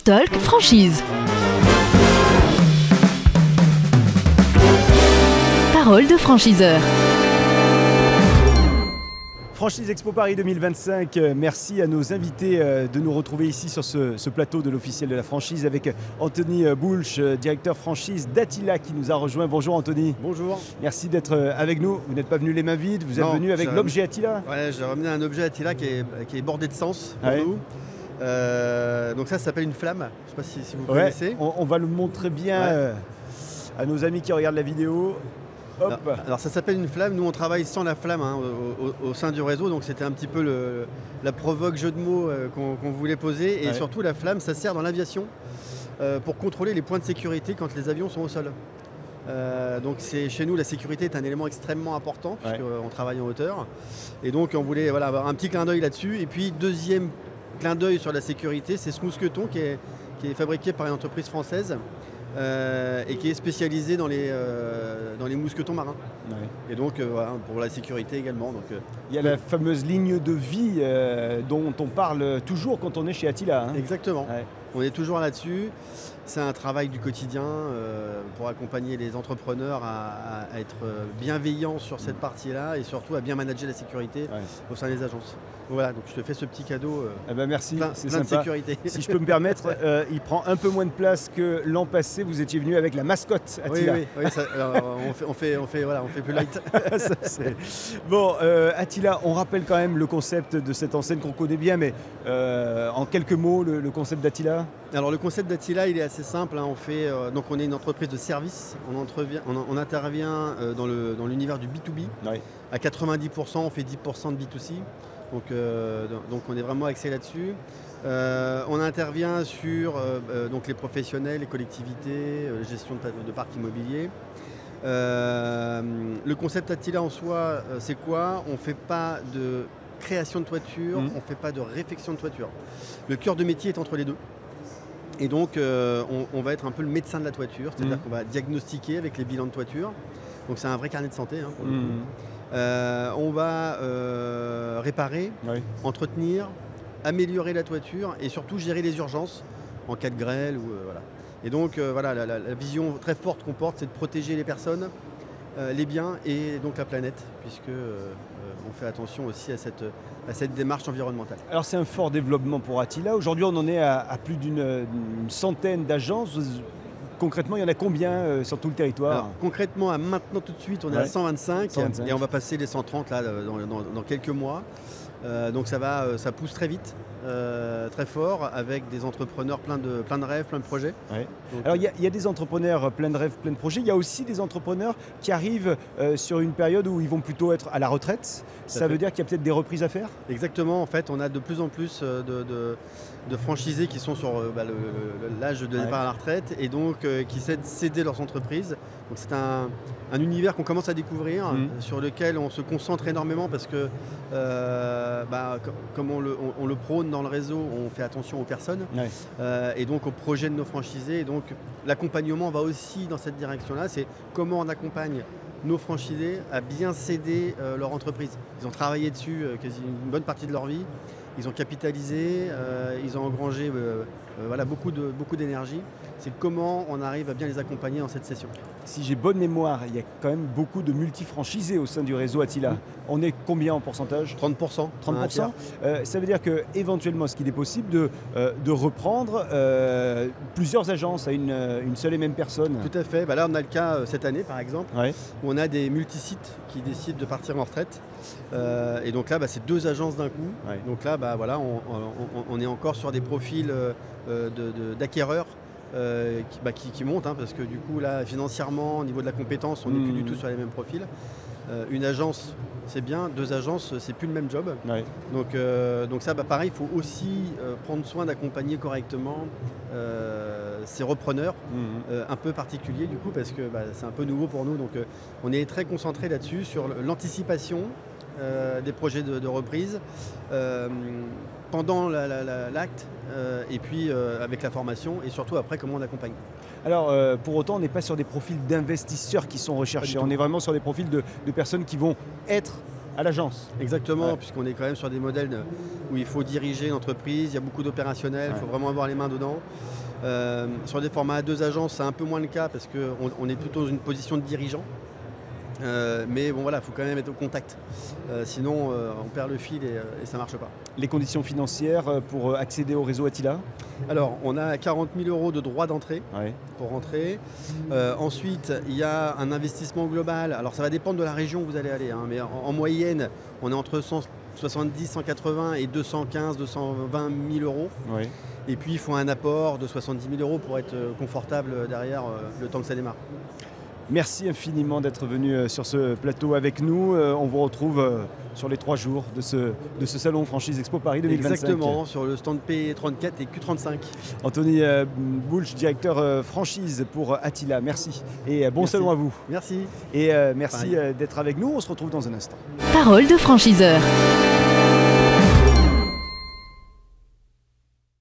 Talk Franchise. Parole de franchiseur. Franchise Expo Paris 2025, merci à nos invités de nous retrouver ici sur ce plateau de l'officiel de la franchise avec Anthony Boulch, directeur franchise d'Attila qui nous a rejoint. Bonjour Anthony. Bonjour. Merci d'être avec nous. Vous n'êtes pas venu les mains vides, vous êtes venu avec l'objet Attila. Ouais, j'ai ramené un objet Attila qui est bordé de sens pour nous. Donc ça s'appelle une flamme, je ne sais pas si vous connaissez. On va le montrer bien à nos amis qui regardent la vidéo. Hop. Alors ça s'appelle une flamme, nous on travaille sans la flamme au sein du réseau, donc c'était un petit peu la provoque jeu de mots qu'on voulait poser. Et surtout la flamme, ça sert dans l'aviation pour contrôler les points de sécurité quand les avions sont au sol. Donc chez nous la sécurité est un élément extrêmement important puisqu'on travaille en hauteur. Et donc on voulait avoir un petit clin d'œil là-dessus. Et puis deuxième clin d'œil sur la sécurité, c'est ce mousqueton qui est fabriqué par une entreprise française. Et qui est spécialisé dans les mousquetons marins. Et donc voilà, pour la sécurité également. Donc, il y a la fameuse ligne de vie dont on parle toujours quand on est chez Attila. Exactement. On est toujours là-dessus. C'est un travail du quotidien pour accompagner les entrepreneurs à être bienveillants sur cette partie-là et surtout à bien manager la sécurité au sein des agences. Voilà, donc je te fais ce petit cadeau merci, c'est plein de sympa. sécurité. Si je peux me permettre, il prend un peu moins de place que l'an passé. Vous étiez venu avec la mascotte Attila. Oui, on fait plus light. Bon, Attila, on rappelle quand même le concept de cette enseigne qu'on connaît bien, mais en quelques mots, le concept d'Attila. Alors le concept d'Attila, il est assez simple. Donc on est une entreprise de service. On intervient dans l'univers du B2B. À 90%, on fait 10% de B2C. Donc on est vraiment axé là-dessus. On intervient sur donc les professionnels, les collectivités, gestion de parcs immobiliers. Le concept Attila en soi, c'est quoi? On ne fait pas de création de toiture, on ne fait pas de réfection de toiture. Le cœur de métier est entre les deux. Et donc on va être un peu le médecin de la toiture, c'est-à-dire qu'on va diagnostiquer avec les bilans de toiture. Donc c'est un vrai carnet de santé pour le coup. On va réparer, entretenir, améliorer la toiture et surtout gérer les urgences en cas de grêle. Et donc la vision très forte qu'on porte, c'est de protéger les personnes, les biens et donc la planète, puisque on fait attention aussi à cette démarche environnementale. Alors c'est un fort développement pour Attila. Aujourd'hui on en est à plus d'une centaine d'agences. Concrètement, il y en a combien sur tout le territoire? Alors, concrètement, à maintenant tout de suite, on est à 125 et on va passer les 130 là, dans quelques mois. Donc ça pousse très vite, très fort, avec des entrepreneurs plein de rêves, plein de projets. Donc, alors il y a des entrepreneurs plein de rêves, plein de projets. Il y a aussi des entrepreneurs qui arrivent sur une période où ils vont plutôt être à la retraite. Ça veut dire qu'il y a peut-être des reprises à faire? Exactement, en fait, on a de plus en plus de franchisés qui sont sur l'âge de départ à la retraite et donc qui céder leurs entreprises. Donc c'est un univers qu'on commence à découvrir, sur lequel on se concentre énormément parce que comme on le prône dans le réseau, on fait attention aux personnes et donc aux projets de nos franchisés. Et donc l'accompagnement va aussi dans cette direction-là, c'est comment on accompagne nos franchisés à bien céder leur entreprise. Ils ont travaillé dessus quasi une bonne partie de leur vie. Ils ont capitalisé, ils ont engrangé beaucoup d'énergie. C'est comment on arrive à bien les accompagner dans cette session. Si j'ai bonne mémoire, il y a quand même beaucoup de multifranchisés au sein du réseau Attila. On est combien en pourcentage? 30%. 30%. Ça veut dire qu'éventuellement, est-ce qu'il est possible de reprendre plusieurs agences à une seule et même personne? Tout à fait. Là, on a le cas cette année, par exemple, où on a des multisites qui décident de partir en retraite. Et donc là, c'est 2 agences d'un coup. Donc là, on est encore sur des profils d'acquéreurs qui montent, parce que du coup, là, financièrement, au niveau de la compétence, on n'est plus du tout sur les mêmes profils. Une agence, c'est bien, 2 agences, c'est plus le même job. Donc ça, pareil, il faut aussi prendre soin d'accompagner correctement ces repreneurs un peu particuliers, du coup, parce que c'est un peu nouveau pour nous. Donc on est très concentré là-dessus, sur l'anticipation des projets de reprise pendant l'acte et puis avec la formation et surtout après comment on accompagne. Alors pour autant on n'est pas sur des profils d'investisseurs qui sont recherchés, on est vraiment sur des profils de personnes qui vont être à l'agence. Exactement, puisqu'on est quand même sur des modèles où il faut diriger l'entreprise, il y a beaucoup d'opérationnels, il faut vraiment avoir les mains dedans. Sur des formats à 2 agences, c'est un peu moins le cas parce qu'on est plutôt dans une position de dirigeant. Mais bon voilà, il faut quand même être au contact. Sinon, on perd le fil et ça ne marche pas. Les conditions financières pour accéder au réseau Attila? Alors, on a 40 000 € de droits d'entrée pour rentrer. Ensuite, il y a un investissement global. Alors, ça va dépendre de la région où vous allez aller. Mais en moyenne, on est entre 170, 180 et 215, 220 000 €. Et puis, il faut un apport de 70 000 € pour être confortable derrière le temps que ça démarre. Merci infiniment d'être venu sur ce plateau avec nous. On vous retrouve sur les 3 jours de ce salon Franchise Expo Paris 2025. Exactement, sur le stand P34 et Q35. Anthony Boulch, directeur franchise pour Attila. Merci et bon salon à vous. Merci. Et merci d'être avec nous. On se retrouve dans un instant. Parole de franchiseur.